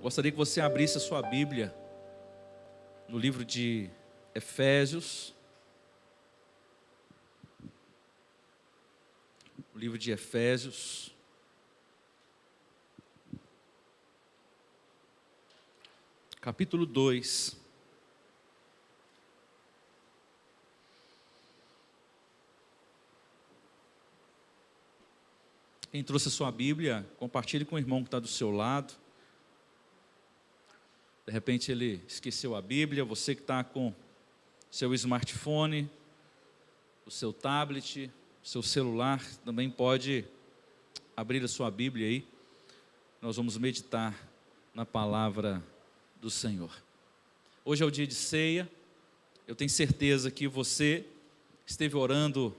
Gostaria que você abrisse a sua Bíblia no livro de Efésios. O livro de Efésios. Capítulo 2. Quem trouxe a sua Bíblia, compartilhe com o irmão que está do seu lado. De repente ele esqueceu a Bíblia. Você que está com seu smartphone, o seu tablet, o seu celular, também pode abrir a sua Bíblia aí. Nós vamos meditar na palavra do Senhor. Hoje é o dia de ceia. Eu tenho certeza que você esteve orando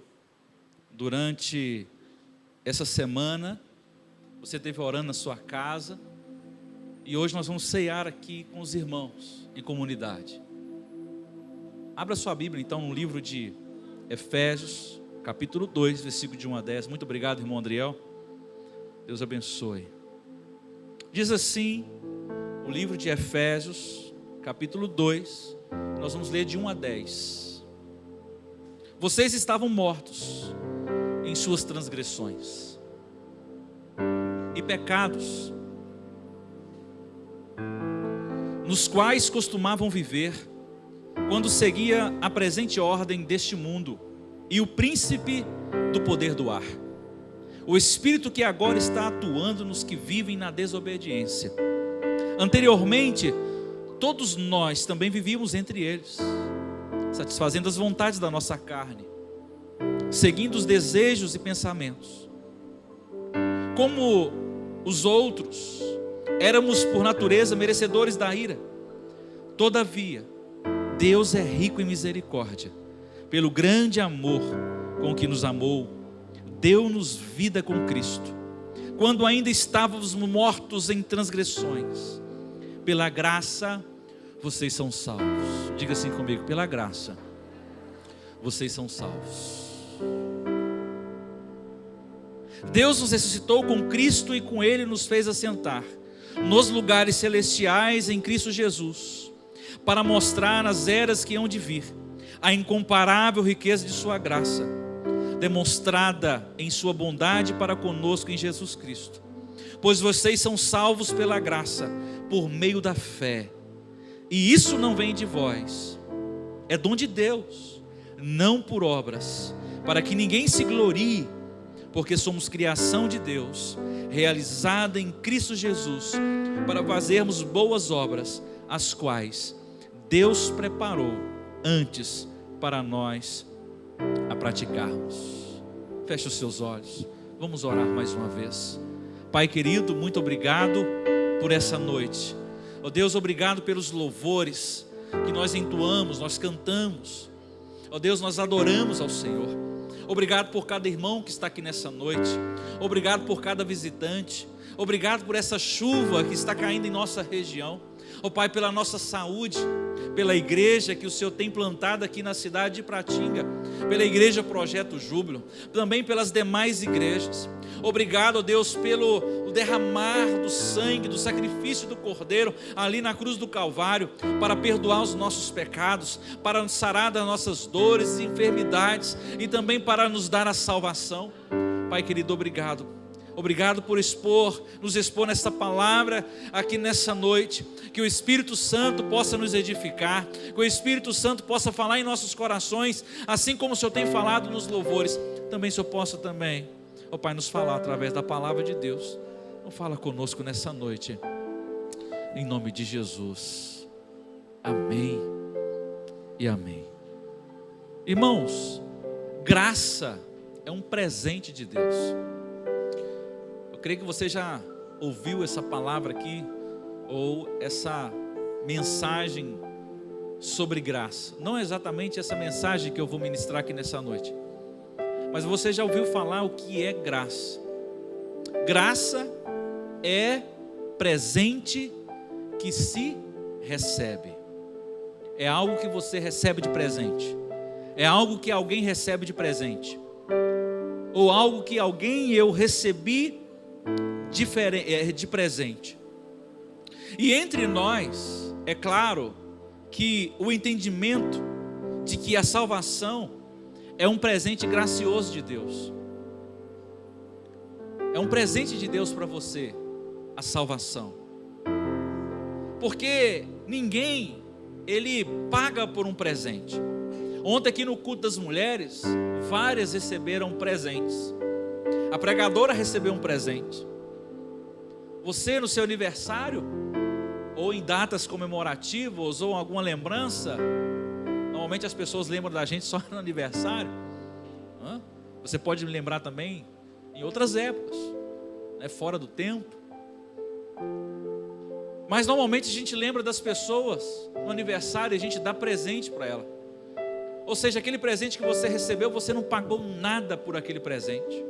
durante essa semana. Você esteve orando na sua casa. E hoje nós vamos ceiar aqui com os irmãos em comunidade. Abra sua Bíblia então no livro de Efésios, capítulo 2, versículo de 1 a 10. Muito obrigado, irmão Adriel. Deus abençoe. Diz assim o livro de Efésios, capítulo 2, nós vamos ler de 1 a 10. Vocês estavam mortos em suas transgressões e pecados, nos quais costumavam viver, quando seguia a presente ordem deste mundo e o príncipe do poder do ar, o espírito que agora está atuando nos que vivem na desobediência. Anteriormente, todos nós também vivíamos entre eles, satisfazendo as vontades da nossa carne, seguindo os desejos e pensamentos. Como os outros, éramos por natureza merecedores da ira. Todavia, Deus é rico em misericórdia. Pelo grande amor com que nos amou, deu-nos vida com Cristo, quando ainda estávamos mortos em transgressões. Pela graça, vocês são salvos. Diga assim comigo: pela graça, vocês são salvos. Deus nos ressuscitou com Cristo e com Ele nos fez assentar nos lugares celestiais em Cristo Jesus, para mostrar nas eras que hão de vir a incomparável riqueza de sua graça, demonstrada em sua bondade para conosco em Jesus Cristo. Pois vocês são salvos pela graça, por meio da fé. E isso não vem de vós, é dom de Deus, não por obras, para que ninguém se glorie, porque somos criação de Deus, realizada em Cristo Jesus, para fazermos boas obras, as quais Deus preparou antes para nós a praticarmos. Feche os seus olhos, vamos orar mais uma vez. Pai querido, muito obrigado por essa noite. Ó Deus, obrigado pelos louvores que nós entoamos, nós cantamos. Ó Deus, nós adoramos ao Senhor. Obrigado por cada irmão que está aqui nessa noite. Obrigado por cada visitante. Obrigado por essa chuva que está caindo em nossa região. Ó Pai, pela nossa saúde, pela igreja que o Senhor tem plantado aqui na cidade de Pratinga, pela igreja Projeto Júbilo, também pelas demais igrejas. Obrigado, ó Deus, pelo derramar do sangue, do sacrifício do Cordeiro ali na cruz do Calvário, para perdoar os nossos pecados, para sarar das nossas dores e enfermidades, e também para nos dar a salvação. Pai querido, obrigado. Obrigado por nos expor nesta palavra aqui nessa noite. Que o Espírito Santo possa nos edificar, que o Espírito Santo possa falar em nossos corações, assim como o Senhor tem falado nos louvores. Também o Senhor possa também, ó Pai, nos falar através da palavra de Deus. Então fala conosco nessa noite, em nome de Jesus. Amém e amém. Irmãos, graça é um presente de Deus. Eu creio que você já ouviu essa palavra aqui, ou essa mensagem sobre graça. Não é exatamente essa mensagem que eu vou ministrar aqui nessa noite, mas você já ouviu falar o que é graça. Graça é presente que se recebe. É algo que você recebe de presente. É algo que alguém recebe de presente. Ou algo que eu recebi de presente. E entre nós, é claro que o entendimento de que a salvação é um presente gracioso de Deus. É um presente de Deus para você, a salvação. Porque ninguém, ele paga por um presente. Ontem aqui no culto das mulheres, várias receberam presentes. A pregadora recebeu um presente. Você no seu aniversário, ou em datas comemorativas, ou alguma lembrança, normalmente as pessoas lembram da gente só no aniversário. Você pode me lembrar também em outras épocas, fora do tempo. Mas normalmente a gente lembra das pessoas no aniversário e a gente dá presente para ela. Ou seja, aquele presente que você recebeu, você não pagou nada por aquele presente.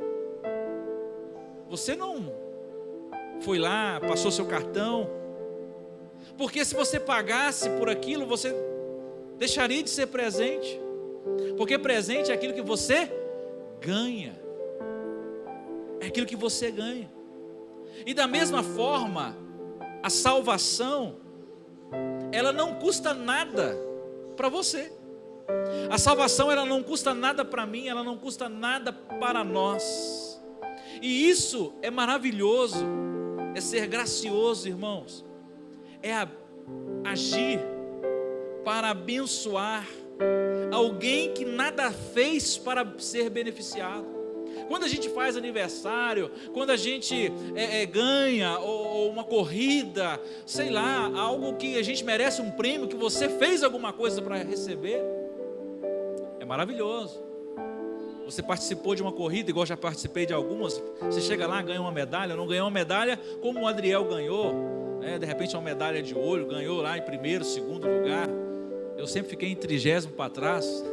Você não foi lá, passou seu cartão. Porque se você pagasse por aquilo, você deixaria de ser presente. Porque presente é aquilo que você ganha. É aquilo que você ganha. E da mesma forma, a salvação, ela não custa nada para você. A salvação, ela não custa nada para mim, ela não custa nada para nós. E isso é maravilhoso, é ser gracioso, irmãos. É agir para abençoar alguém que nada fez para ser beneficiado. Quando a gente faz aniversário, quando a gente ganha ou uma corrida, sei lá, algo que a gente merece um prêmio, que você fez alguma coisa para receber, é maravilhoso. Você participou de uma corrida, igual já participei de algumas, você chega lá, ganha uma medalha. Eu não ganhei uma medalha como o Adriel ganhou, de repente uma medalha de ouro, ganhou lá em primeiro, segundo lugar. Eu sempre fiquei em 30º para trás,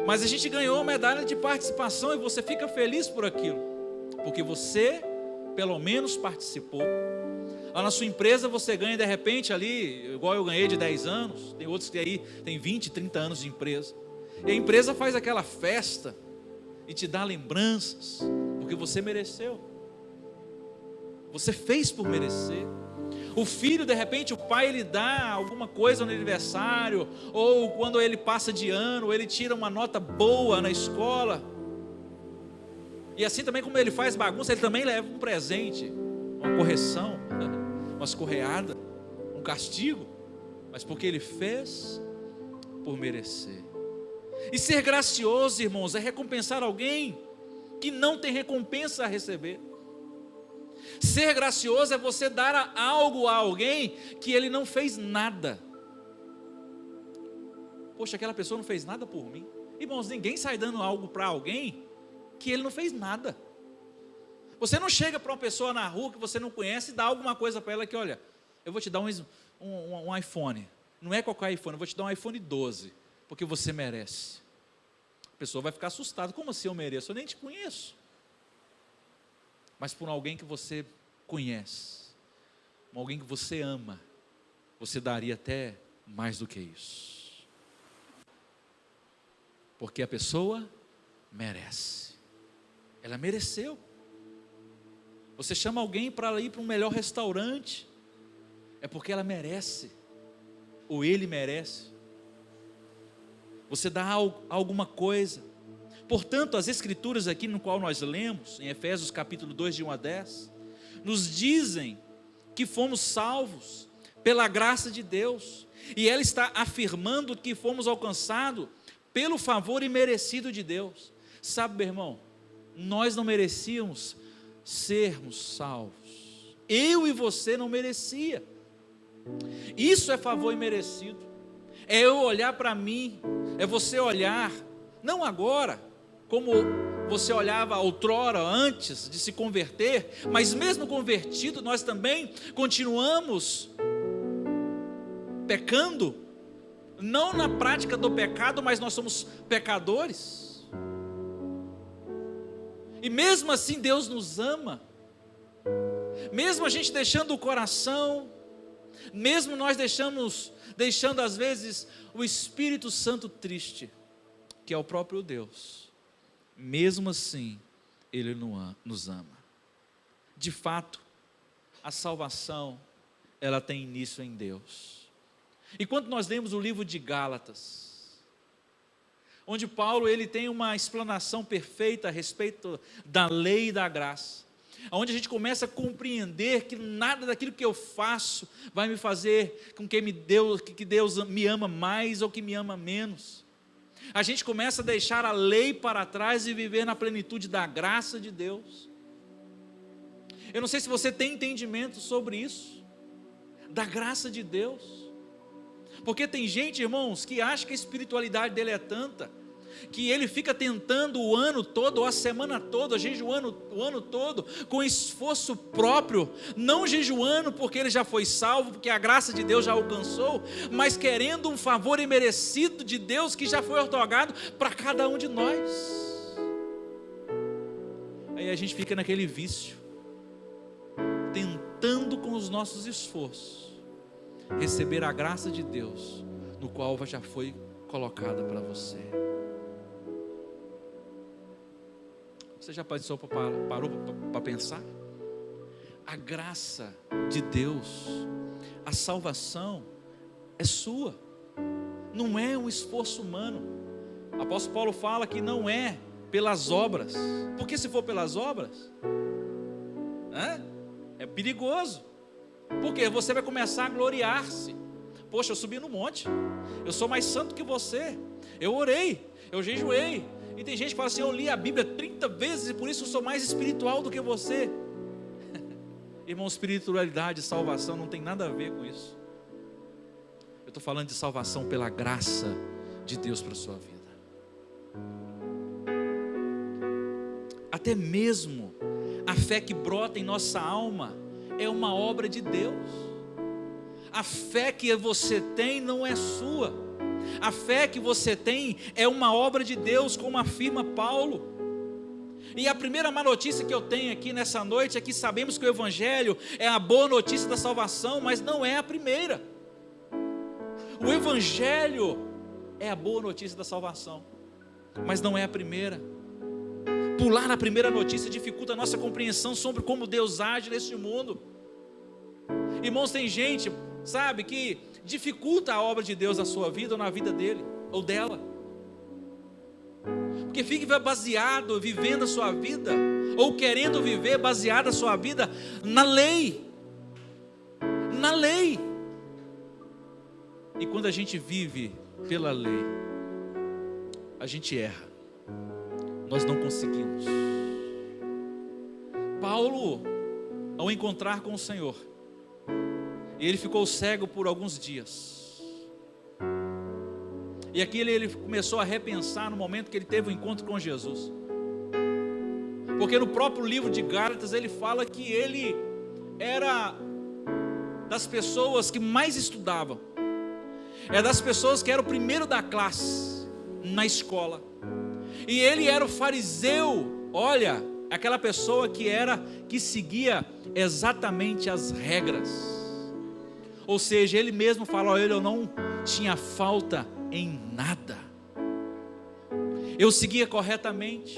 Mas a gente ganhou uma medalha de participação e você fica feliz por aquilo, porque você pelo menos participou. Lá na sua empresa você ganha de repente ali, igual eu ganhei de 10 anos, tem outros que aí tem 20, 30 anos de empresa. E a empresa faz aquela festa e te dá lembranças, porque você mereceu. Você fez por merecer. O filho, de repente, o pai, ele dá alguma coisa no aniversário, ou quando ele passa de ano, ele tira uma nota boa na escola. E assim também como ele faz bagunça, ele também leva um presente, uma correção, uma escorreada, um castigo, mas porque ele fez por merecer. E ser gracioso, irmãos, é recompensar alguém que não tem recompensa a receber. Ser gracioso é você dar algo a alguém que ele não fez nada. Poxa, aquela pessoa não fez nada por mim. Irmãos, ninguém sai dando algo para alguém que ele não fez nada. Você não chega para uma pessoa na rua que você não conhece e dá alguma coisa para ela que, olha, eu vou te dar um iPhone. Não é qualquer iPhone, eu vou te dar um iPhone 12, porque você merece. A pessoa vai ficar assustada. Como assim eu mereço? Eu nem te conheço. Mas por alguém que você conhece, alguém que você ama, você daria até mais do que isso. Porque a pessoa merece. Ela mereceu. Você chama alguém para ir para um melhor restaurante, é porque ela merece, ou ele merece. Você dá alguma coisa. Portanto, as escrituras aqui no qual nós lemos, em Efésios capítulo 2, de 1 a 10, nos dizem que fomos salvos pela graça de Deus, e ela está afirmando que fomos alcançados pelo favor imerecido de Deus. Sabe, meu irmão, nós não merecíamos sermos salvos. Eu e você não merecia. Isso é favor imerecido. É eu olhar para mim, é você olhar, não agora, como você olhava outrora, antes de se converter, mas mesmo convertido, nós também continuamos pecando, não na prática do pecado, mas nós somos pecadores. E mesmo assim Deus nos ama, mesmo a gente deixando o coração, mesmo nós deixando às vezes o Espírito Santo triste, que é o próprio Deus, mesmo assim Ele nos ama. de fato, a salvação, ela tem início em Deus. E quando nós lemos o livro de Gálatas, onde Paulo ele tem uma explanação perfeita a respeito da lei e da graça, onde a gente começa a compreender que nada daquilo que eu faço vai me fazer com que Deus me ama mais ou que me ama menos. A gente começa a deixar a lei para trás e viver na plenitude da graça de Deus. Eu não sei se você tem entendimento sobre isso, da graça de Deus. Porque tem gente, irmãos, que acha que a espiritualidade dele é tanta, que ele fica tentando o ano todo, ou a semana toda, jejuando o ano todo, com esforço próprio, não jejuando porque ele já foi salvo, porque a graça de Deus já alcançou, mas querendo um favor imerecido de Deus, que já foi otorgado para cada um de nós. Aí a gente fica naquele vício, tentando com os nossos esforços, receber a graça de Deus, no qual já foi colocada para você. Você já parou para pensar? A graça de Deus, a salvação é sua, não é um esforço humano. O apóstolo Paulo fala que não é pelas obras, porque se for pelas obras, é perigoso, porque você vai começar a gloriar-se. Poxa, eu subi no monte, eu sou mais santo que você, eu orei, eu jejuei. E tem gente que fala assim: eu li a Bíblia 30 vezes e por isso eu sou mais espiritual do que você. Irmão, espiritualidade e salvação não tem nada a ver com isso. Eu estou falando de salvação pela graça de Deus para a sua vida. Até mesmo a fé que brota em nossa alma é uma obra de Deus. A fé que você tem não é sua. A fé que você tem é uma obra de Deus, como afirma Paulo. E a primeira má notícia que eu tenho aqui nessa noite é que sabemos que o Evangelho é a boa notícia da salvação, mas não é a primeira. O Evangelho é a boa notícia da salvação, mas não é a primeira. Pular na primeira notícia dificulta a nossa compreensão sobre como Deus age nesse mundo. Irmãos, tem gente, sabe, que dificulta a obra de Deus na sua vida ou na vida dele ou dela, porque fica baseado, vivendo a sua vida, ou querendo viver baseado a sua vida na lei. E quando a gente vive pela lei, a gente erra, nós não conseguimos. Paulo, ao encontrar com o Senhor, ele ficou cego por alguns dias. E aqui ele começou a repensar no momento que ele teve o encontro com Jesus. Porque no próprio livro de Gálatas ele fala que ele era das pessoas que mais estudavam. É das pessoas que era o primeiro da classe na escola. E ele era o fariseu, olha, aquela pessoa que seguia exatamente as regras. Ou seja, ele mesmo fala: olha, eu não tinha falta em nada, eu seguia corretamente.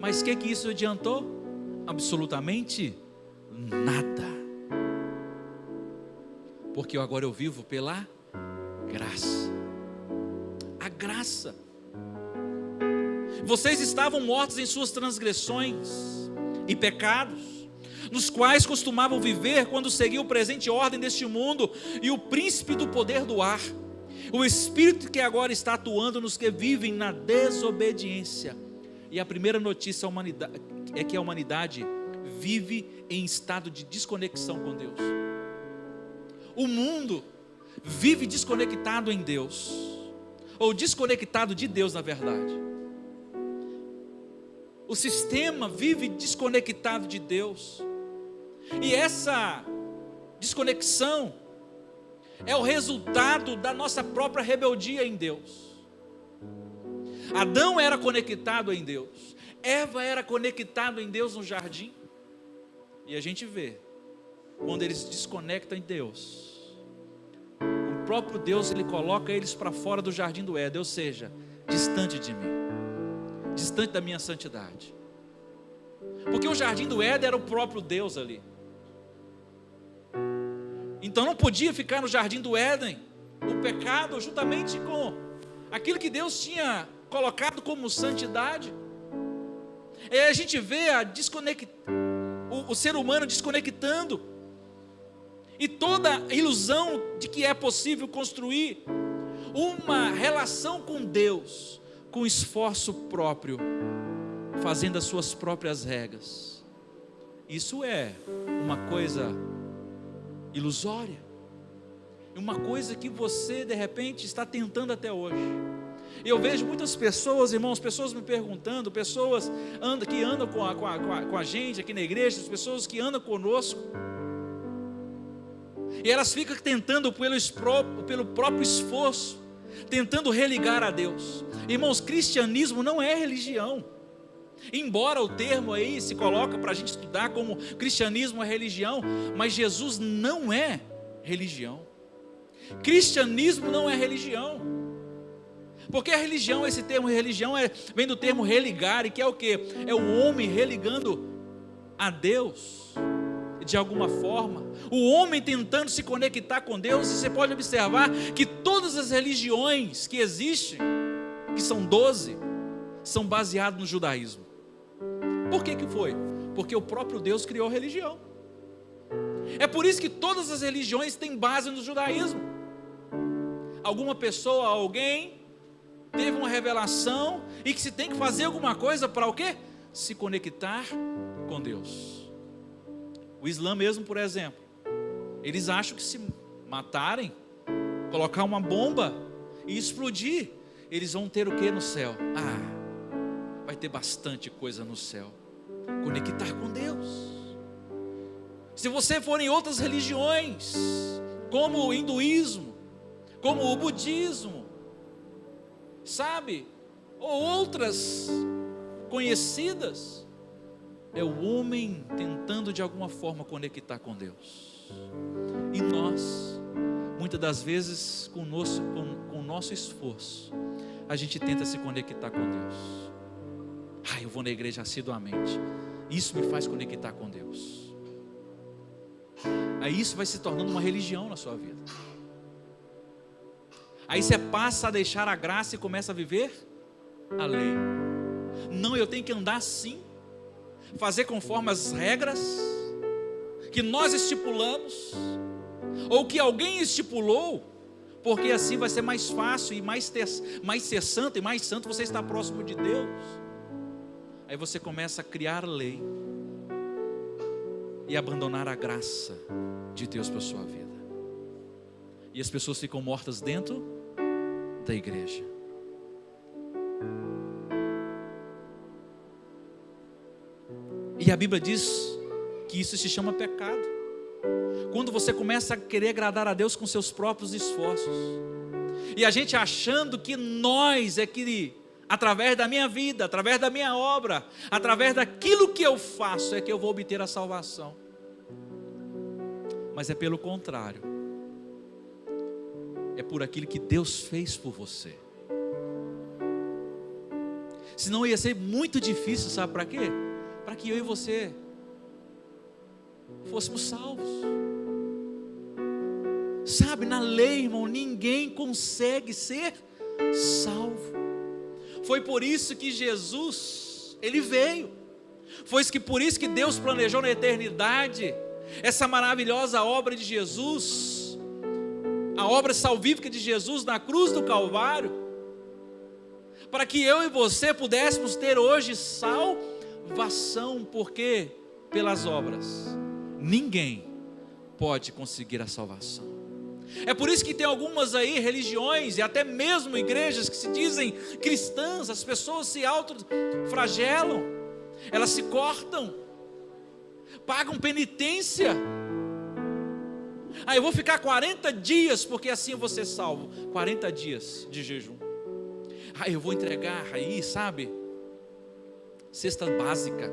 Mas o que isso adiantou? Absolutamente nada, porque agora eu vivo pela graça. A graça. Vocês estavam mortos em suas transgressões e pecados, nos quais costumavam viver quando seguiam a presente ordem deste mundo e o príncipe do poder do ar, o espírito que agora está atuando nos que vivem na desobediência. E a primeira notícia é que a humanidade vive em estado de desconexão com Deus. O mundo vive desconectado em Deus, ou desconectado de Deus, na verdade. O sistema vive desconectado de Deus. E essa desconexão é o resultado da nossa própria rebeldia em Deus. Adão era conectado em Deus, Eva era conectado em Deus no jardim. E a gente vê, quando eles se desconectam em Deus, o próprio Deus, ele coloca eles para fora do jardim do Éden, ou seja, distante de mim, distante da minha santidade. Porque o jardim do Éden era o próprio Deus ali. Então não podia ficar no jardim do Éden o pecado juntamente com aquilo que Deus tinha colocado como santidade. E aí a gente vê o ser humano desconectando, e toda a ilusão de que é possível construir uma relação com Deus com esforço próprio, fazendo as suas próprias regras. Isso é uma coisa ilusória, uma coisa que você de repente está tentando até hoje. Eu vejo muitas pessoas, irmãos, pessoas me perguntando, pessoas que andam com a gente aqui na igreja, as pessoas que andam conosco, e elas ficam tentando pelo próprio esforço, tentando religar a Deus. Irmãos, cristianismo não é religião. Embora o termo aí se coloca para a gente estudar como cristianismo é religião, mas Jesus não é religião. Cristianismo não é religião. Porque a religião, esse termo religião vem do termo religar, e que é o quê? É o homem religando a Deus de alguma forma, o homem tentando se conectar com Deus. E você pode observar que todas as religiões que existem, que são 12, são baseadas no judaísmo. Por que foi? Porque o próprio Deus criou a religião. É por isso que todas as religiões têm base no judaísmo. Alguma pessoa, alguém teve uma revelação e que se tem que fazer alguma coisa para o quê? Se conectar com Deus. O Islã mesmo, por exemplo, eles acham que se matarem, colocar uma bomba e explodir, eles vão ter o que no céu? Vai ter bastante coisa no céu. Conectar com Deus. Se você for em outras religiões, como o hinduísmo, como o budismo, sabe, ou outras conhecidas, é o homem tentando de alguma forma conectar com Deus. E nós, muitas das vezes, com o nosso esforço, a gente tenta se conectar com Deus. Eu vou na igreja assiduamente, isso me faz conectar com Deus. Aí isso vai se tornando uma religião na sua vida. Aí você passa a deixar a graça e começa a viver a lei. Não, eu tenho que andar assim, fazer conforme as regras que nós estipulamos, ou que alguém estipulou, porque assim vai ser mais fácil e mais ser santo, e mais santo você está próximo de Deus. Aí você começa a criar lei e abandonar a graça de Deus para a sua vida. E as pessoas ficam mortas dentro da igreja. E a Bíblia diz que isso se chama pecado. Quando você começa a querer agradar a Deus com seus próprios esforços. E a gente achando que nós através da minha vida, através da minha obra, através daquilo que eu faço, é que eu vou obter a salvação. Mas é pelo contrário. É por aquilo que Deus fez por você. Senão ia ser muito difícil, sabe para quê? Para que eu e você fôssemos salvos. Sabe, na lei, irmão, ninguém consegue ser salvo. Foi por isso que Jesus, Ele veio. Foi por isso que Deus planejou na eternidade essa maravilhosa obra de Jesus, a obra salvífica de Jesus na cruz do Calvário, para que eu e você pudéssemos ter hoje salvação, porque pelas obras ninguém pode conseguir a salvação. É por isso que tem algumas aí religiões e até mesmo igrejas que se dizem cristãs, as pessoas se autoflagelam, elas se cortam, pagam penitência. Eu vou ficar 40 dias porque assim eu vou ser salvo. 40 dias de jejum. Eu vou entregar aí, sabe, cesta básica.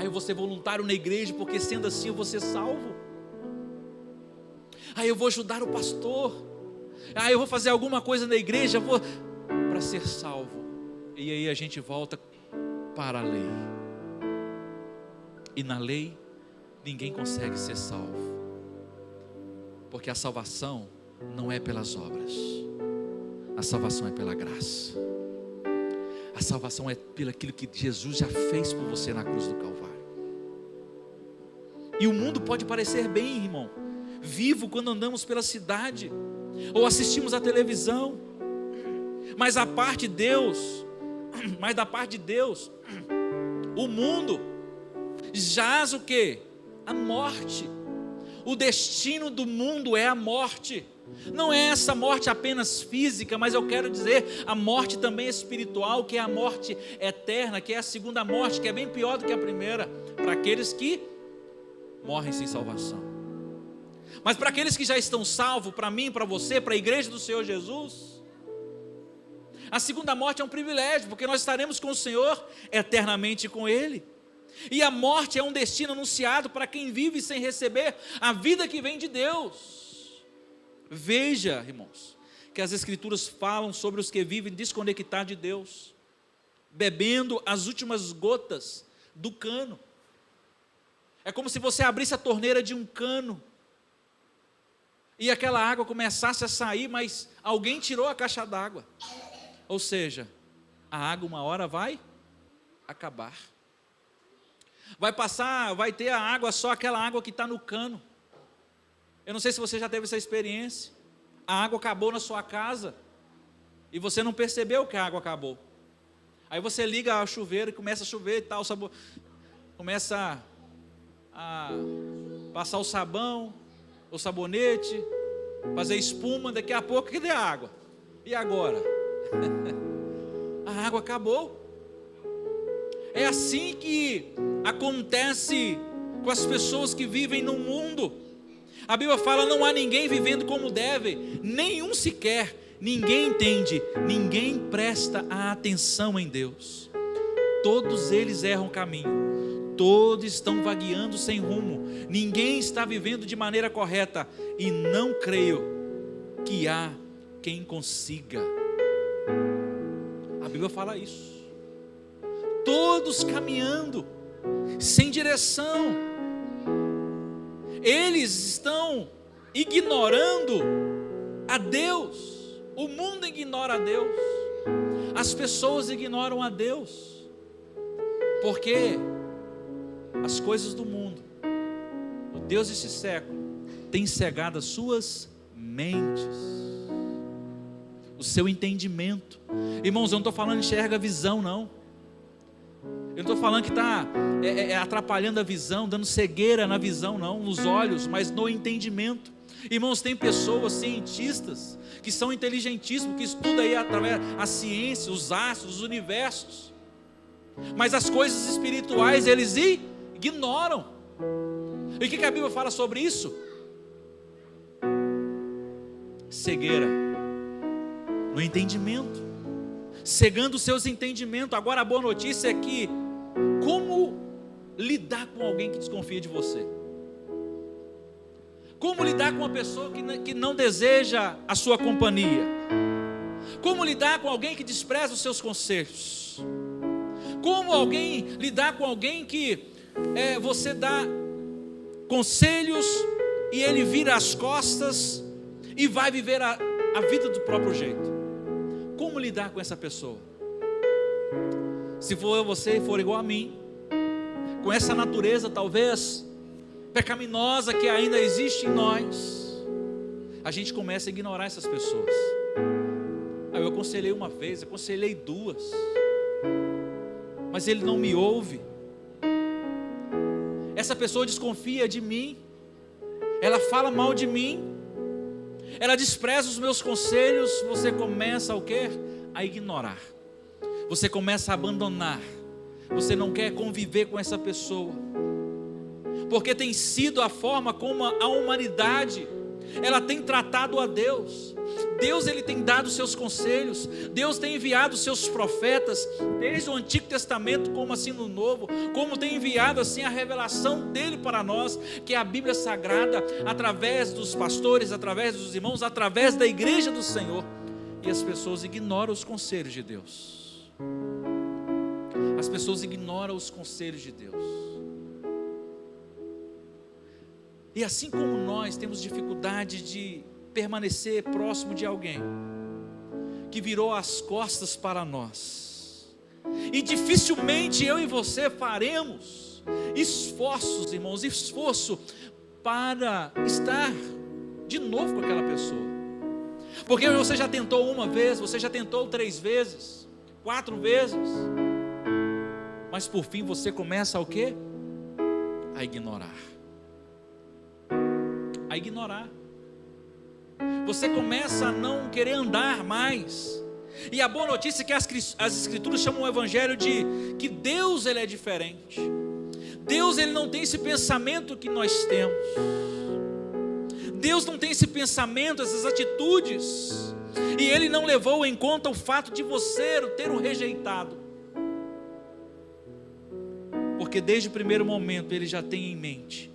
Eu vou ser voluntário na igreja porque sendo assim eu vou ser salvo. Eu vou ajudar o pastor. Eu vou fazer alguma coisa na igreja para ser salvo. E aí a gente volta para a lei. e na lei, ninguém consegue ser salvo. Porque a salvação não é pelas obras, a salvação é pela graça. A salvação é pelo aquilo que Jesus já fez por você na cruz do Calvário. E o mundo pode parecer bem, irmão, vivo quando andamos pela cidade ou assistimos à televisão, mas da parte de Deus, o mundo jaz o quê? A morte. O destino do mundo é a morte. Não é essa morte apenas física, mas eu quero dizer a morte também espiritual, que é a morte eterna, que é a segunda morte, que é bem pior do que a primeira, para aqueles que morrem sem salvação. Mas para aqueles que já estão salvos, para mim, para você, para a igreja do Senhor Jesus, a segunda morte é um privilégio, porque nós estaremos com o Senhor eternamente com Ele. E a morte é um destino anunciado para quem vive sem receber a vida que vem de Deus. Veja, irmãos, que as Escrituras falam sobre os que vivem desconectados de Deus, bebendo as últimas gotas do cano. É como se você abrisse a torneira de um cano e aquela água começasse a sair, mas alguém tirou a caixa d'água. Ou seja, a água uma hora vai acabar. Vai ter a água, só aquela água que está no cano. Eu não sei se você já teve essa experiência. A água acabou na sua casa e você não percebeu que a água acabou. Aí você liga o chuveiro e começa a chover e tal, começa a passar o sabão, o sabonete, fazer espuma, daqui a pouco cadê a água? E agora? A água acabou. É assim que acontece com as pessoas que vivem no mundo. A Bíblia fala: não há ninguém vivendo como deve, nenhum sequer, ninguém entende, ninguém presta a atenção em Deus. Todos eles erram o caminho, todos estão vagueando sem rumo, ninguém está vivendo de maneira correta, e não creio que há quem consiga. A Bíblia fala isso. Todos caminhando sem direção, eles estão ignorando a Deus. O mundo ignora a Deus, as pessoas ignoram a Deus, porque as coisas do mundo, o Deus desse século, tem cegado as suas mentes, o seu entendimento. Irmãos, eu não estou falando enxerga a visão, não. Eu não estou falando que está atrapalhando a visão, dando cegueira na visão, não, nos olhos, mas no entendimento. Irmãos, tem pessoas, cientistas, que são inteligentíssimos, que estudam aí através a ciência, os astros, os universos, mas as coisas espirituais eles ignoram. E o que a Bíblia fala sobre isso? Cegueira no entendimento, cegando os seus entendimentos. Agora a boa notícia é que, como lidar com alguém que desconfia de você? Como lidar com uma pessoa que não deseja a sua companhia? Como lidar com alguém que despreza os seus conselhos? Como lidar com alguém que você dá conselhos e ele vira as costas e vai viver a vida do próprio jeito? Como lidar com essa pessoa? Se você for igual a mim, com essa natureza talvez pecaminosa que ainda existe em nós, a gente começa a ignorar essas pessoas. Eu aconselhei uma vez, aconselhei duas, mas ele não me ouve. Essa pessoa desconfia de mim, ela fala mal de mim, ela despreza os meus conselhos. Você começa o quê? A ignorar. Você começa a abandonar. Você não quer conviver com essa pessoa, porque tem sido a forma como a humanidade ela tem tratado a Deus. Deus ele tem dado seus conselhos, Deus tem enviado seus profetas, desde o Antigo Testamento como assim no Novo, como tem enviado assim a revelação dele para nós, que é a Bíblia Sagrada, através dos pastores, através dos irmãos, através da igreja do Senhor. E as pessoas ignoram os conselhos de Deus. As pessoas ignoram os conselhos de Deus. E assim como nós temos dificuldade de permanecer próximo de alguém que virou as costas para nós, e dificilmente eu e você faremos esforços, irmãos, esforço para estar de novo com aquela pessoa, porque você já tentou uma vez, você já tentou 3 vezes, 4 vezes, mas por fim você começa a o quê? A ignorar. A ignorar. Você começa a não querer andar mais. E a boa notícia é que as escrituras chamam o evangelho de que Deus, ele é diferente. Deus, ele não tem esse pensamento que nós temos. Deus não tem esse pensamento, essas atitudes. E ele não levou em conta o fato de você ter o rejeitado. Porque desde o primeiro momento ele já tem em mente,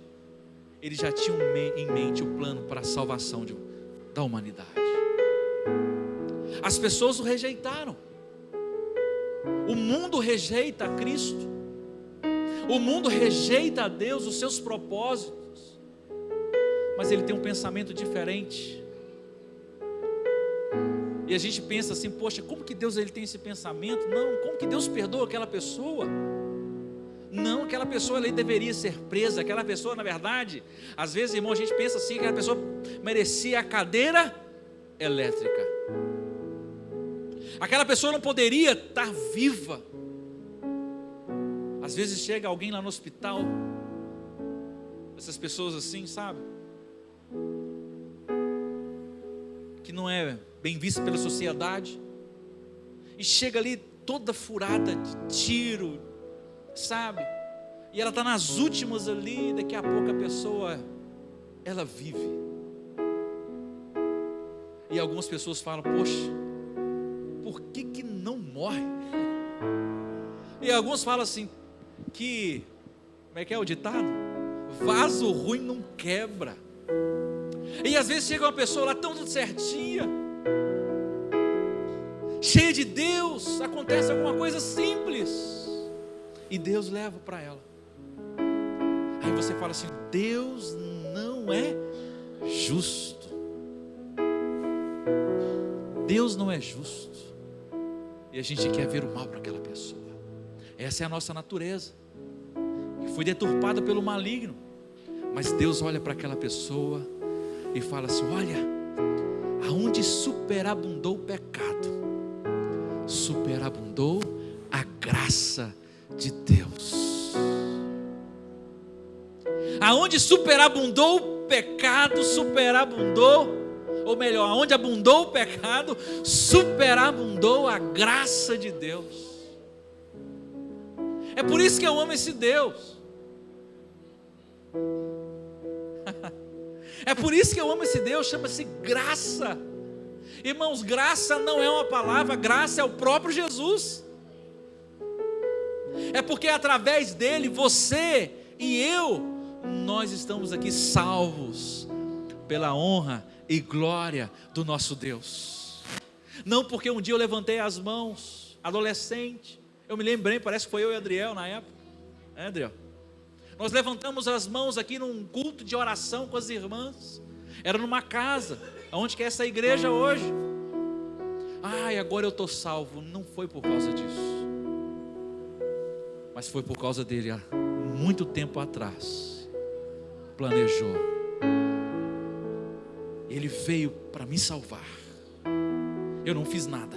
ele já tinha em mente o plano para a salvação da humanidade. As pessoas o rejeitaram. O mundo rejeita a Cristo. O mundo rejeita a Deus, os seus propósitos. Mas ele tem um pensamento diferente. E a gente pensa assim, poxa, como que Deus ele tem esse pensamento? Não, como que Deus perdoa aquela pessoa? Não, aquela pessoa ali deveria ser presa. Aquela pessoa, na verdade, às vezes, irmão, a gente pensa assim, que aquela pessoa merecia a cadeira elétrica. Aquela pessoa não poderia estar viva. Às vezes chega alguém lá no hospital, essas pessoas assim, sabe, que não é bem vista pela sociedade, e chega ali toda furada de tiro, sabe, e ela está nas últimas ali, daqui a pouco a pessoa, ela vive. E algumas pessoas falam, poxa, por que não morre? E alguns falam assim, que, como é que é o ditado? Vaso ruim não quebra. E às vezes chega uma pessoa lá tão tudo certinha, cheia de Deus, acontece alguma coisa simples, e Deus leva para ela. Aí você fala assim, Deus não é justo. Deus não é justo. E a gente quer ver o mal para aquela pessoa. Essa é a nossa natureza, que foi deturpada pelo maligno. Mas Deus olha para aquela pessoa e fala assim, olha, aonde superabundou o pecado, superabundou a graça de Deus. Aonde superabundou o pecado, superabundou, ou melhor, aonde abundou o pecado, superabundou a graça de Deus. É por isso que eu amo esse Deus. É por isso que eu amo esse Deus, chama-se graça. Irmãos, graça não é uma palavra, graça é o próprio Jesus. É porque através dele, você e eu, nós estamos aqui salvos pela honra e glória do nosso Deus. Não porque um dia eu levantei as mãos, adolescente, eu me lembrei, parece que foi eu e Adriel na época, Adriel? Nós levantamos as mãos aqui num culto de oração com as irmãs, era numa casa, onde que é essa igreja hoje. Ai, agora eu estou salvo. Não foi por causa disso, mas foi por causa dele, há muito tempo atrás, planejou. Ele veio para me salvar. Eu não fiz nada,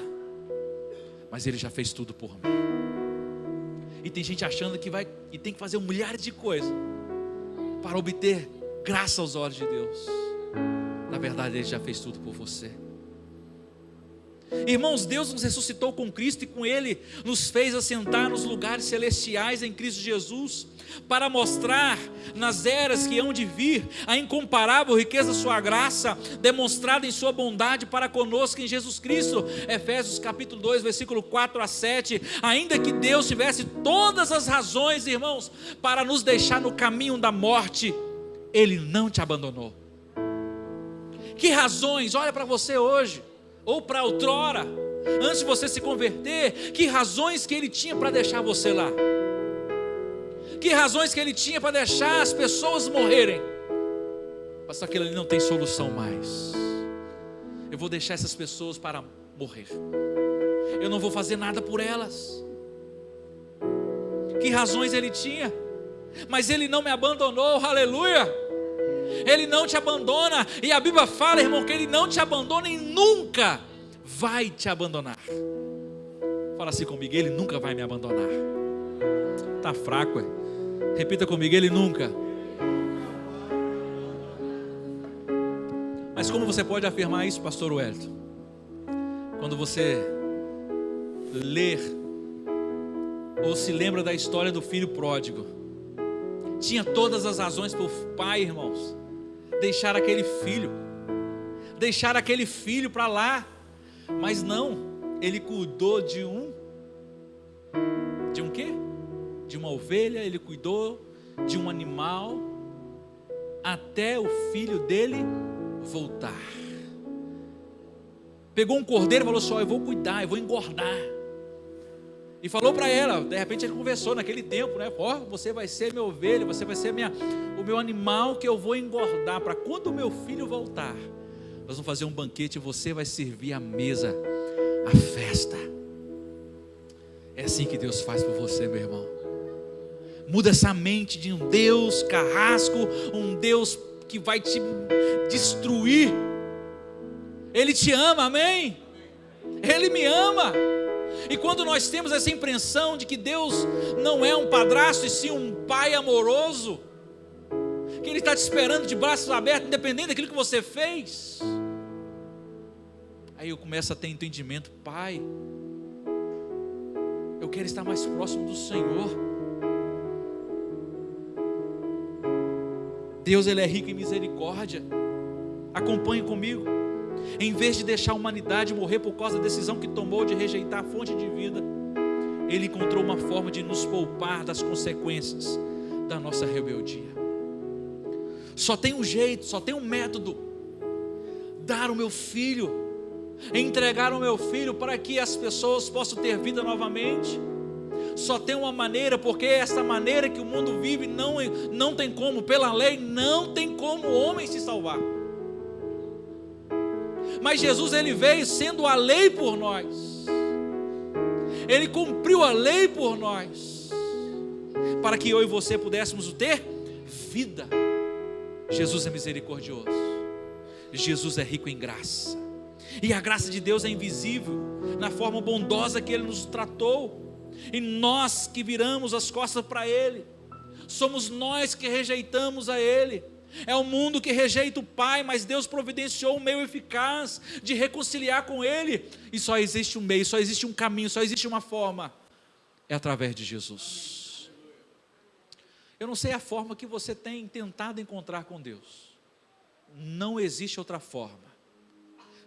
mas ele já fez tudo por mim. E tem gente achando que vai e tem que fazer milhares de coisas para obter graça aos olhos de Deus. Na verdade, ele já fez tudo por você. Irmãos, Deus nos ressuscitou com Cristo e com Ele nos fez assentar nos lugares celestiais em Cristo Jesus, para mostrar nas eras que hão de vir a incomparável riqueza da sua graça, demonstrada em sua bondade para conosco em Jesus Cristo. Efésios capítulo 2, versículo 4 a 7. Ainda que Deus tivesse todas as razões, irmãos, para nos deixar no caminho da morte, Ele não te abandonou. Que razões? Olha para você hoje, ou para outrora, antes de você se converter, que razões que Ele tinha para deixar você lá? Que razões que Ele tinha para deixar as pessoas morrerem? Pastor, aquilo ali não tem solução mais. Eu vou deixar essas pessoas para morrer. Eu não vou fazer nada por elas. Que razões ele tinha? Mas ele não me abandonou, aleluia. Ele não te abandona. E a Bíblia fala, irmão, que ele não te abandona e nunca vai te abandonar. Fala assim comigo: ele nunca vai me abandonar. Está fraco, repita comigo: ele nunca. Mas como você pode afirmar isso, pastor Wellington? Quando você ler ou se lembra da história do filho pródigo. Tinha todas as razões para o pai, irmãos, deixar aquele filho para lá. Mas não, ele cuidou de um quê? De uma ovelha, ele cuidou de um animal, até o filho dele voltar. Pegou um cordeiro e falou assim: eu vou cuidar, eu vou engordar. E falou para ela, de repente ele conversou naquele tempo, né? Você vai ser minha ovelha, você vai ser o meu animal que eu vou engordar, para quando o meu filho voltar, nós vamos fazer um banquete e você vai servir a mesa, a festa. É assim que Deus faz por você, meu irmão. Muda essa mente de um Deus carrasco, um Deus que vai te destruir. Ele te ama, amém? Ele me ama. E quando nós temos essa impressão de que Deus não é um padrasto e sim um pai amoroso, que Ele está te esperando de braços abertos, independente daquilo que você fez, aí eu começo a ter entendimento: Pai, eu quero estar mais próximo do Senhor. Deus, Ele é rico em misericórdia. Acompanhe comigo. Em vez de deixar a humanidade morrer por causa da decisão que tomou de rejeitar a fonte de vida, Ele encontrou uma forma de nos poupar das consequências da nossa rebeldia. Só tem um jeito, só tem um método: dar o meu filho, entregar o meu filho para que as pessoas possam ter vida novamente. Só tem uma maneira, porque essa maneira que o mundo vive não tem como, pela lei, não tem como o homem se salvar. Mas Jesus, Ele veio sendo a lei por nós. Ele cumpriu a lei por nós, para que eu e você pudéssemos ter vida. Jesus é misericordioso. Jesus é rico em graça. E a graça de Deus é invisível na forma bondosa que Ele nos tratou. E nós que viramos as costas para Ele, somos nós que rejeitamos a Ele. É o mundo que rejeita o Pai, mas Deus providenciou um meio eficaz de reconciliar com Ele. E só existe um meio, só existe um caminho, só existe uma forma: é através de Jesus. Eu não sei a forma que você tem tentado encontrar com Deus. Não existe outra forma.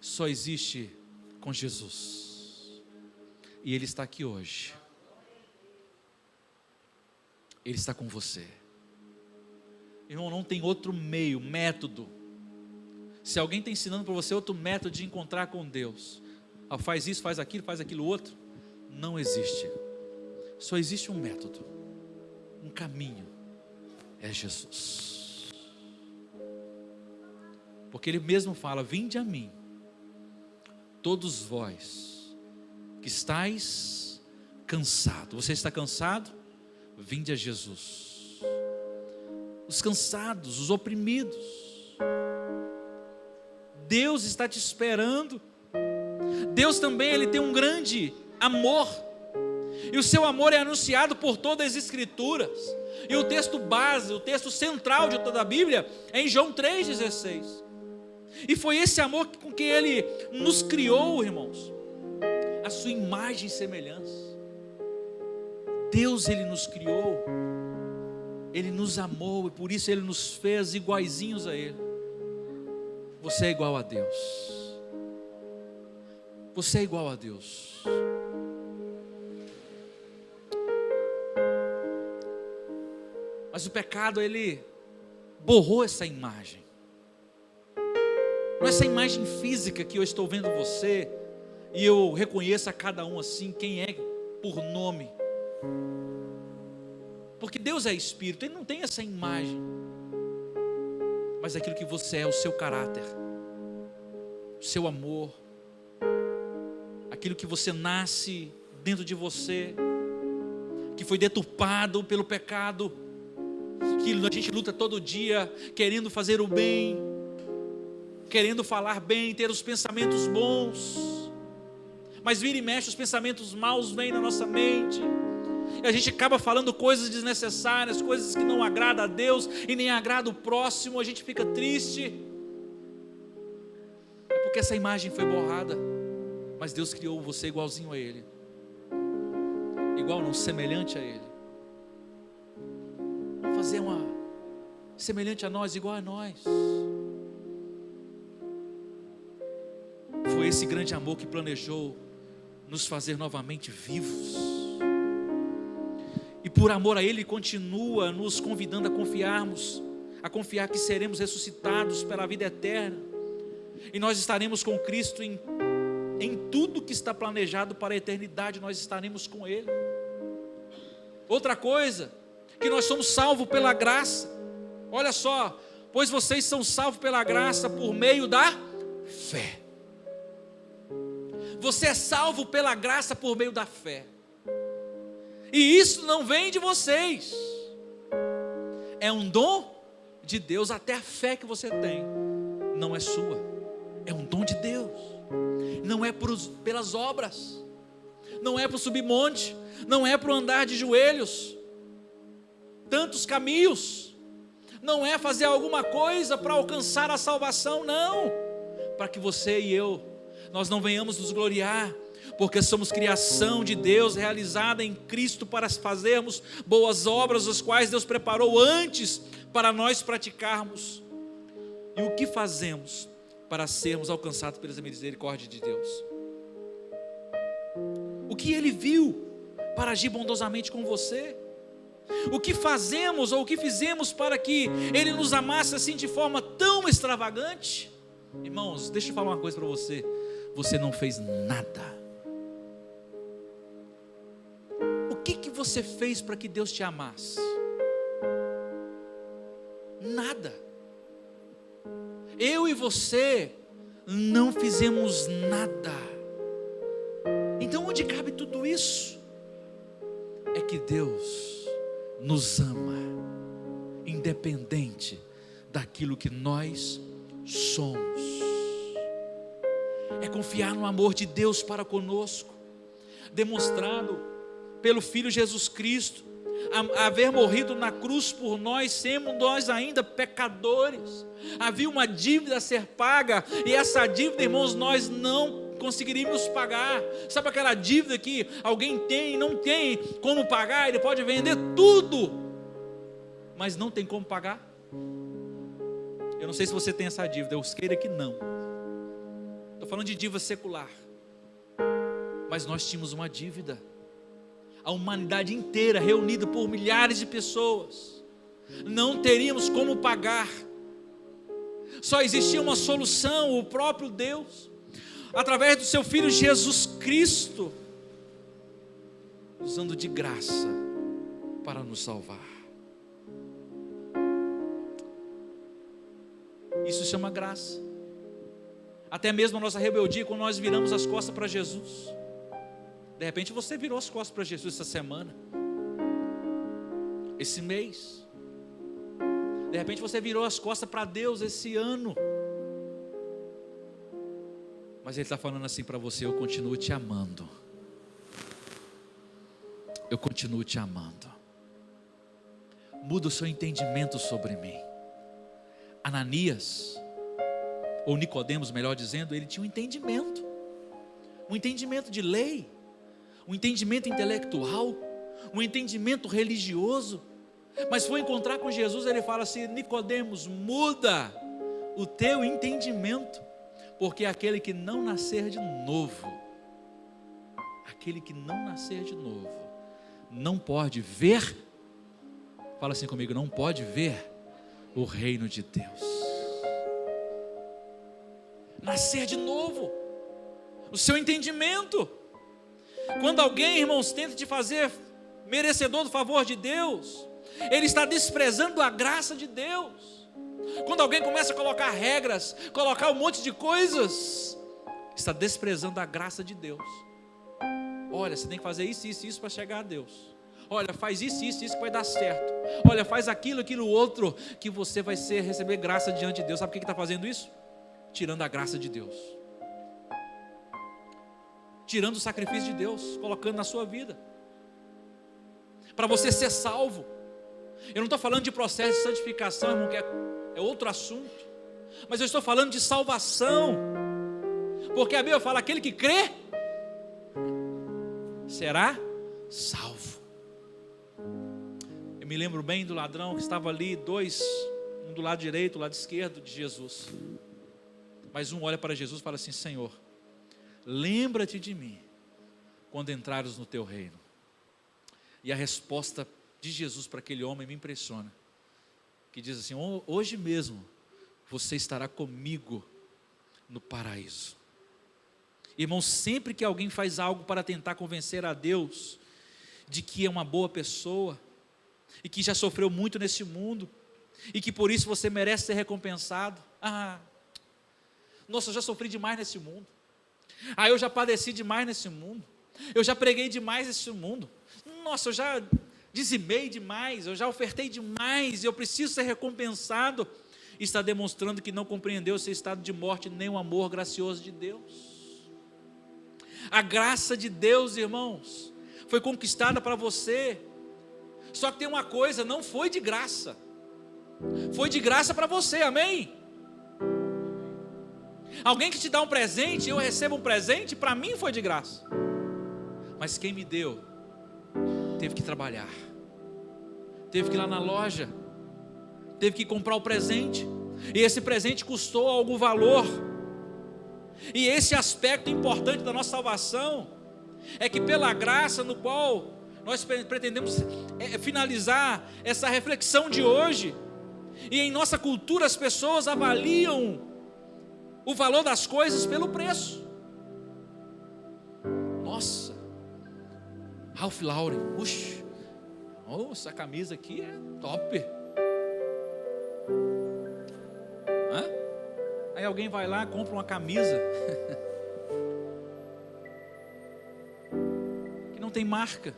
Só existe com Jesus. E Ele está aqui hoje. Ele está com você. Irmão, não tem outro meio, método. Se alguém está ensinando para você outro método de encontrar com Deus, faz isso, faz aquilo outro, não existe. Só existe um método, um caminho: é Jesus. Porque Ele mesmo fala: vinde a mim, todos vós que estáis cansados. Você está cansado? Vinde a Jesus. Os cansados, os oprimidos, Deus está te esperando. Deus também, Ele tem um grande amor, e o seu amor é anunciado por todas as Escrituras. E o texto base, o texto central de toda a Bíblia é em João 3,16. E foi esse amor com que Ele nos criou, irmãos, a sua imagem e semelhança. Deus, Ele nos criou, Ele nos amou, e por isso Ele nos fez iguaizinhos a Ele. Você é igual a Deus. Você é igual a Deus. Mas o pecado, ele borrou essa imagem. Não é essa imagem física que eu estou vendo você, e eu reconheço a cada um assim, quem é por nome. Porque Deus é Espírito, Ele não tem essa imagem. mas aquilo que você é, o seu caráter, o seu amor, aquilo que você nasce dentro de você, que foi deturpado pelo pecado, que a gente luta todo dia querendo fazer o bem, querendo falar bem, ter os pensamentos bons, mas vira e mexe os pensamentos maus vêm na nossa mente, e a gente acaba falando coisas desnecessárias, coisas que não agradam a Deus e nem agrada o próximo. A gente fica triste, é porque essa imagem foi borrada, mas Deus criou você igualzinho a Ele, igual não, semelhante a Ele. Vamos fazer uma semelhante a nós, igual a nós. Foi esse grande amor que planejou nos fazer novamente vivos, e por amor a Ele continua nos convidando a confiar que seremos ressuscitados pela vida eterna, e nós estaremos com Cristo em tudo que está planejado para a eternidade. Nós estaremos com Ele. Outra coisa, que nós somos salvos pela graça. Olha só, pois vocês são salvos pela graça por meio da fé. Você é salvo pela graça por meio da fé, e isso não vem de vocês, é um dom de Deus. Até a fé que você tem não é sua, é um dom de Deus. Não é pelas obras, não é para subir monte, não é para andar de joelhos tantos caminhos, não é fazer alguma coisa para alcançar a salvação, não, para que você e eu, nós não venhamos nos gloriar, porque somos criação de Deus, realizada em Cristo para fazermos boas obras, as quais Deus preparou antes para nós praticarmos. E o que fazemos para sermos alcançados pela misericórdia de Deus? O que Ele viu para agir bondosamente com você? O que fazemos ou o que fizemos para que Ele nos amasse assim de forma tão extravagante? Irmãos, deixa eu falar uma coisa para você. Você não fez nada. O que você fez para que Deus te amasse? Nada. Eu e você não fizemos nada. Então onde cabe tudo isso? É que Deus nos ama, independente daquilo que nós somos. É confiar no amor de Deus para conosco, demonstrado pelo Filho Jesus Cristo, haver morrido na cruz por nós, sendo nós ainda pecadores. Havia uma dívida a ser paga, e essa dívida, irmãos, nós não conseguiríamos pagar. Sabe aquela dívida que alguém tem e não tem como pagar? Ele pode vender tudo, mas não tem como pagar. Eu não sei se você tem essa dívida, eu queira que não. Estou falando de dívida secular, mas nós tínhamos uma dívida. A humanidade inteira, reunida por milhares de pessoas, não teríamos como pagar. Só existia uma solução, o próprio Deus, através do seu Filho Jesus Cristo, usando de graça para nos salvar. Isso chama graça. Até mesmo a nossa rebeldia, quando nós viramos as costas para Jesus. De repente você virou as costas para Jesus essa semana, esse mês. De repente você virou as costas para Deus esse ano. Mas Ele está falando assim para você: eu continuo te amando. Eu continuo te amando. Muda o seu entendimento sobre mim. Ananias, ou Nicodemos, melhor dizendo, ele tinha um entendimento de lei, um entendimento intelectual, um entendimento religioso, mas foi encontrar com Jesus. Ele fala assim: Nicodemos, muda o teu entendimento, porque aquele que não nascer de novo, não pode ver, fala assim comigo, não pode ver o reino de Deus. Nascer de novo, o seu entendimento. Quando alguém, irmãos, tenta te fazer merecedor do favor de Deus, ele está desprezando a graça de Deus. Quando alguém começa a colocar regras, colocar um monte de coisas, está desprezando a graça de Deus. Olha, você tem que fazer isso, isso, isso para chegar a Deus. Olha, faz isso, isso, isso que vai dar certo. Olha, faz aquilo, aquilo, outro, que você vai receber graça diante de Deus. Sabe por que está fazendo isso? Tirando a graça de Deus. Tirando o sacrifício de Deus, colocando na sua vida. Para você ser salvo. Eu não estou falando de processo de santificação, irmão, que é outro assunto. Mas eu estou falando de salvação. Porque a Bíblia fala, aquele que crê, será salvo. Eu me lembro bem do ladrão que estava ali, um do lado direito, do lado esquerdo de Jesus. Mas um olha para Jesus e fala assim: Senhor, lembra-te de mim quando entrares no teu reino. E a resposta de Jesus para aquele homem me impressiona, que diz assim: hoje mesmo você estará comigo no paraíso. Irmão, sempre que alguém faz algo para tentar convencer a Deus de que é uma boa pessoa, e que já sofreu muito nesse mundo, e que por isso você merece ser recompensado, nossa, eu já sofri demais nesse mundo, eu já padeci demais nesse mundo, eu já preguei demais nesse mundo, nossa, eu já dizimei demais, eu já ofertei demais, eu preciso ser recompensado. Está demonstrando que não compreendeu o seu estado de morte, nem o amor gracioso de Deus. A graça de Deus, irmãos, foi conquistada para você. Só que tem uma coisa, não foi de graça, foi de graça para você, amém? Alguém que te dá um presente, eu recebo um presente, para mim foi de graça. Mas quem me deu, teve que trabalhar, teve que ir lá na loja, teve que comprar o presente, e esse presente custou algum valor. E esse aspecto importante da nossa salvação, é que pela graça no qual nós pretendemos finalizar essa reflexão de hoje, e em nossa cultura as pessoas avaliam o valor das coisas pelo preço. Nossa, Ralph Lauren, essa camisa aqui é top. Aí alguém vai lá, compra uma camisa que não tem marca,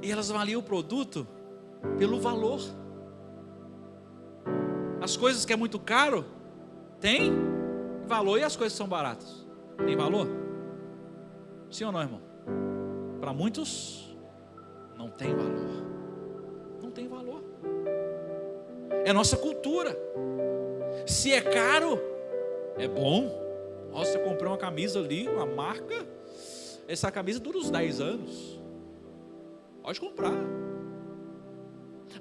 e elas avaliam o produto pelo valor. As coisas que é muito caro tem valor, e as coisas que são baratas tem valor? Sim ou não, irmão? Para muitos não tem valor. Não tem valor. É nossa cultura. Se é caro, é bom. Nossa, eu comprei uma camisa ali, uma marca, essa camisa dura uns 10 anos. Pode comprar.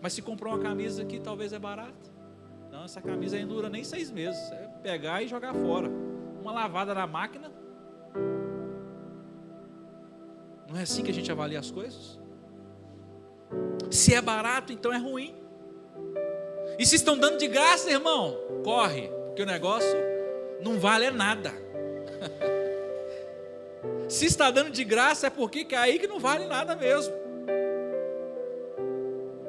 Mas se comprou uma camisa que talvez é barata, não, essa camisa aí não dura nem 6 meses. É pegar e jogar fora. Uma lavada na máquina. Não é assim que a gente avalia as coisas? Se é barato, então é ruim. E se estão dando de graça, irmão, corre, porque o negócio não vale nada. Se está dando de graça, é porque é aí que não vale nada mesmo.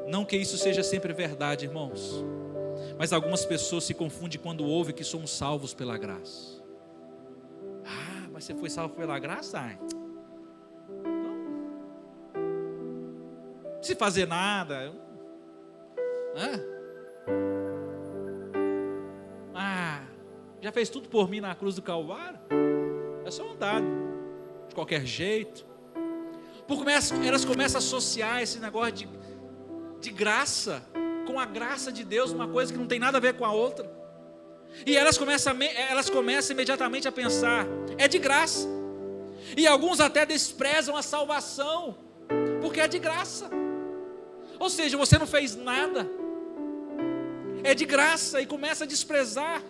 Não que isso seja sempre verdade, irmãos, mas algumas pessoas se confundem quando ouvem que somos salvos pela graça. Mas você foi salvo pela graça? Não precisa fazer nada. Já fez tudo por mim na cruz do Calvário? É só andar de qualquer jeito. Elas começam a associar esse negócio de graça com a graça de Deus, uma coisa que não tem nada a ver com a outra. E elas começam imediatamente a pensar: é de graça. E alguns até desprezam a salvação, porque é de graça. Ou seja, você não fez nada, é de graça, e começa a desprezar.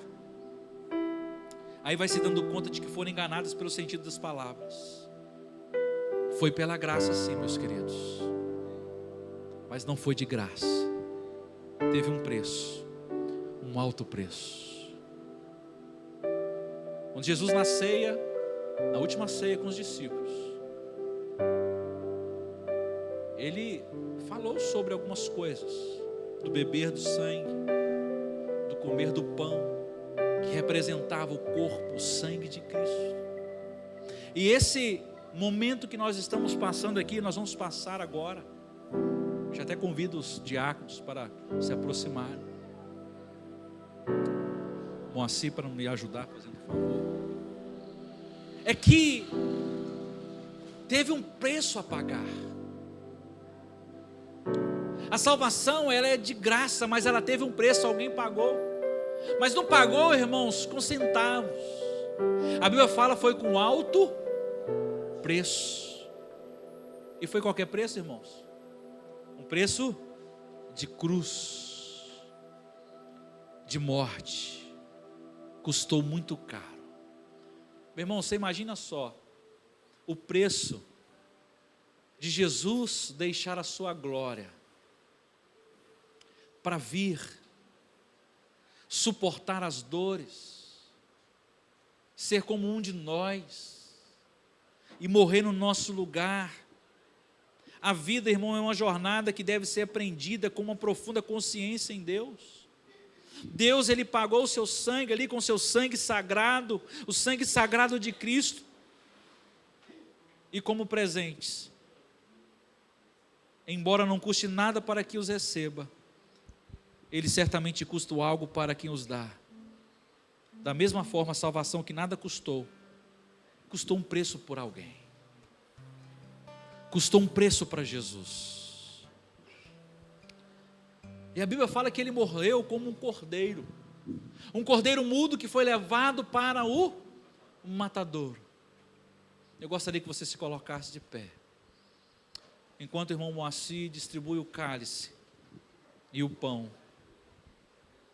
Aí vai se dando conta de que foram enganados pelo sentido das palavras. Foi pela graça sim, meus queridos, mas não foi de graça. Teve um preço, um alto preço. Quando Jesus na ceia, na última ceia com os discípulos, Ele falou sobre algumas coisas, do beber do sangue, comer do pão, que representava o corpo, o sangue de Cristo. E esse momento que nós estamos passando aqui, nós vamos passar agora. Já até convido os diáconos para se aproximarem. Moacir, para me ajudar, fazendo favor. É que teve um preço a pagar. A salvação, ela é de graça, mas ela teve um preço, alguém pagou. Mas não pagou, irmãos, com centavos. A Bíblia fala, foi com alto preço. E foi qualquer preço, irmãos? Um preço de cruz, de morte. Custou muito caro. Meu irmão, você imagina só o preço de Jesus deixar a sua glória para vir suportar as dores, ser como um de nós e morrer no nosso lugar. A vida, irmão, é uma jornada que deve ser aprendida com uma profunda consciência em Deus. Deus, Ele pagou o seu sangue ali com o seu sangue sagrado, o sangue sagrado de Cristo, e como presentes, embora não custe nada para quem os receba, Ele certamente custa algo para quem os dá. Da mesma forma, a salvação que nada custou, custou um preço por alguém, custou um preço para Jesus. E a Bíblia fala que Ele morreu como um cordeiro mudo que foi levado para o matadouro. Eu gostaria que você se colocasse de pé, enquanto o irmão Moacir distribui o cálice e o pão.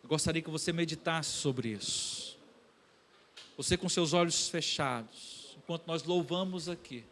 Eu gostaria que você meditasse sobre isso. Você com seus olhos fechados, enquanto nós louvamos aqui.